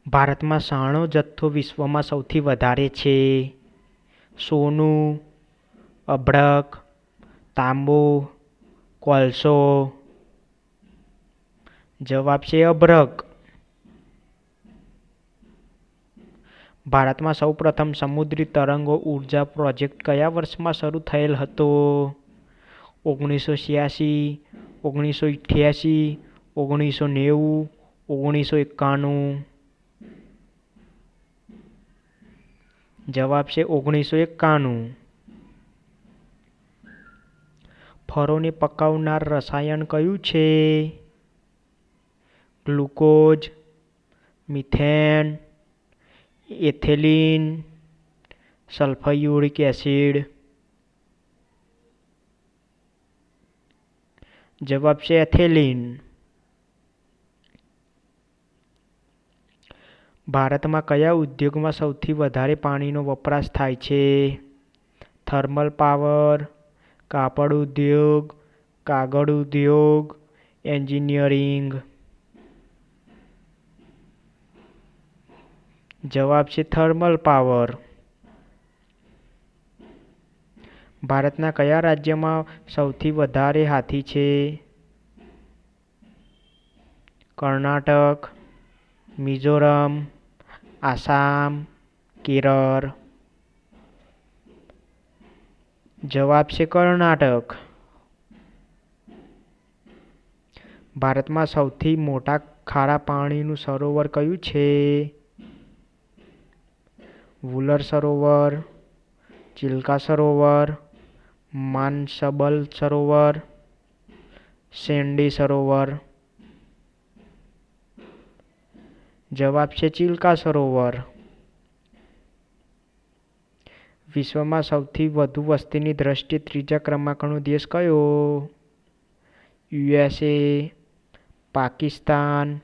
ભારતમાં શાણનો જથ્થો વિશ્વમાં સૌથી વધારે છે. સોનું, અભ્રક, તાંબુ, કોલસો. જવાબ છે અભ્રક. ભારતમાં સૌપ્રથમ સમુદ્રી તરંગો ઉર્જા પ્રોજેક્ટ કયા વર્ષમાં શરૂ થયેલ હતો? 1986, 1988, 1990, 1991. જવાબ છે 1991. ફળોને પકાવનાર રસાયણ કયું છે? Glucose, methane, ethylene, sulphuric acid. જવાબ છે એથિલીન. ભારતમાં કયા ઉદ્યોગમાં સૌથી વધારે પાણીનો વપરાશ થાય છે? થર્મલ પાવર, કાપડ ઉદ્યોગ, કાગળ ઉદ્યોગ, એન્જિનિયરિંગ. જવાબ છે થર્મલ પાવર. ભારતના કયા રાજ્યમાં સૌથી વધારે હાથી છે? કર્ણાટક, મિઝોરમ, આસામ, કેરળ. જવાબ છે કર્ણાટક. ભારતમાં સૌથી મોટા ખારા પાણીનું સરોવર કયું છે? વુલર સરોવર, ચિલ્કા સરોવર, માનસબલ સરોવર, સેંડી સરોવર. જવાબ છે ચિલ્કા સરોવર. વિશ્વમાં સૌથી વધુ વસ્તીની દ્રષ્ટિએ ત્રીજા ક્રમાંકનો દેશ કયો? USA, Pakistan,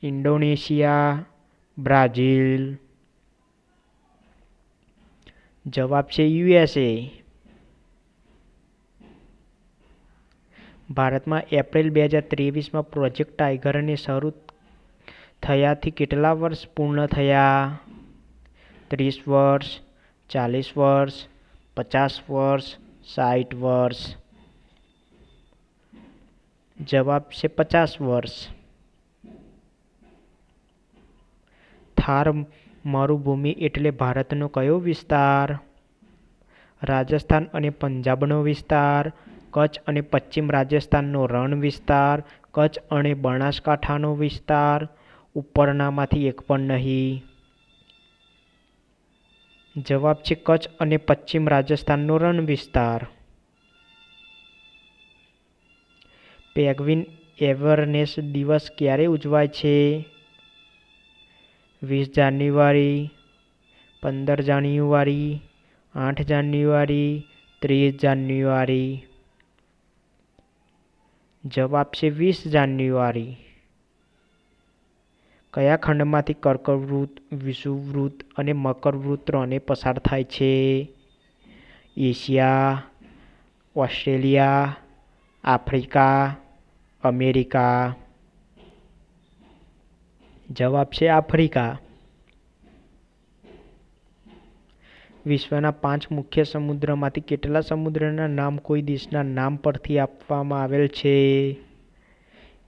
Indonesia, Brazil. જવાબ છે USA. ભારતમાં એપ્રિલ 2023માં પ્રોજેક્ટ ટાઇગરને શરૂ થયાથી કેટલા વર્ષ પૂર્ણ થયા? 30 વર્ષ, 40 વર્ષ, 50 વર્ષ, 60 વર્ષ. જવાબ છે 50 વર્ષ. થાર મરુભૂમિ એટલે ભારતનો કયો વિસ્તાર? રાજસ્થાન અને પંજાબનો વિસ્તાર, કચ્છ અને પશ્ચિમ રાજસ્થાનનો રણ વિસ્તાર, કચ્છ અને બનાસકાંઠાનો વિસ્તાર, ઉપરનામાંથી એક પણ નહીં. જવાબ છે કચ્છ અને પશ્ચિમ રાજસ્થાનનો રણ વિસ્તાર. પેંગ્વિન અવેરનેસ દિવસ ક્યારે ઉજવાય છે? 20 જાન્યુઆરી, 15 જાન્યુઆરી, 8 જાન્યુઆરી, 30 જાન્યુઆરી. જવાબ છે 20 જાન્યુઆરી. કયા ખંડમાંથી કર્કવૃત, વિષુવવૃત્ત અને મકરવૃત્ત ત્રણે પસાર થાય છે? Asia, Australia, Africa, America. જવાબ છે આફ્રિકા. વિશ્વના 5 મુખ્ય સમુદ્રમાંથી કેટલા સમુદ્રના નામ કોઈ દેશના નામ પરથી આપવામાં આવેલ છે?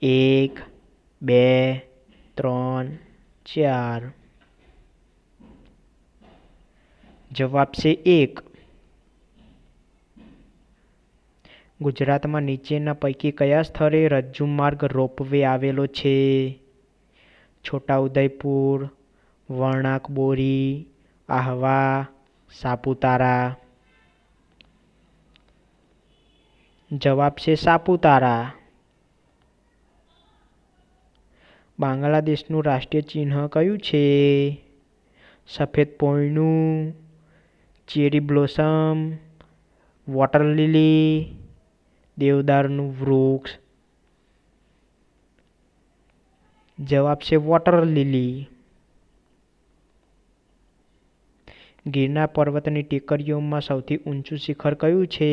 1, 2, 3, 4. જવાબ છે 1. ગુજરાતમાં નીચેના પૈકી કયા સ્થળે રજ્જુમાર્ગ રોપવે આવેલો છે? છોટાઉદેપુર, વણાકબોરી, આહવા, સાપુતારા. જવાબ છે સાપુતારા. બાંગ્લાદેશનું રાષ્ટ્રીય ચિહ્ન કયું છે? સફેદ પોઈનું, ચેરી બ્લોસમ, વોટર લીલી, દેવદારનું વૃક્ષ. જવાબ છે વોટર લીલી. ગિરનાર પર્વતની ટેકરીઓમાં સૌથી ઊંચું શિખર કયું છે?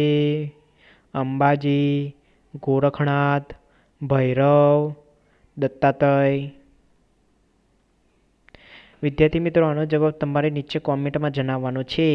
અંબાજી, ગોરખનાથ, ભૈરવ, દત્તાત્રેય. વિદ્યાર્થી મિત્રો, આનો જવાબ તમારે નીચે કોમેન્ટમાં જણાવવાનો છે.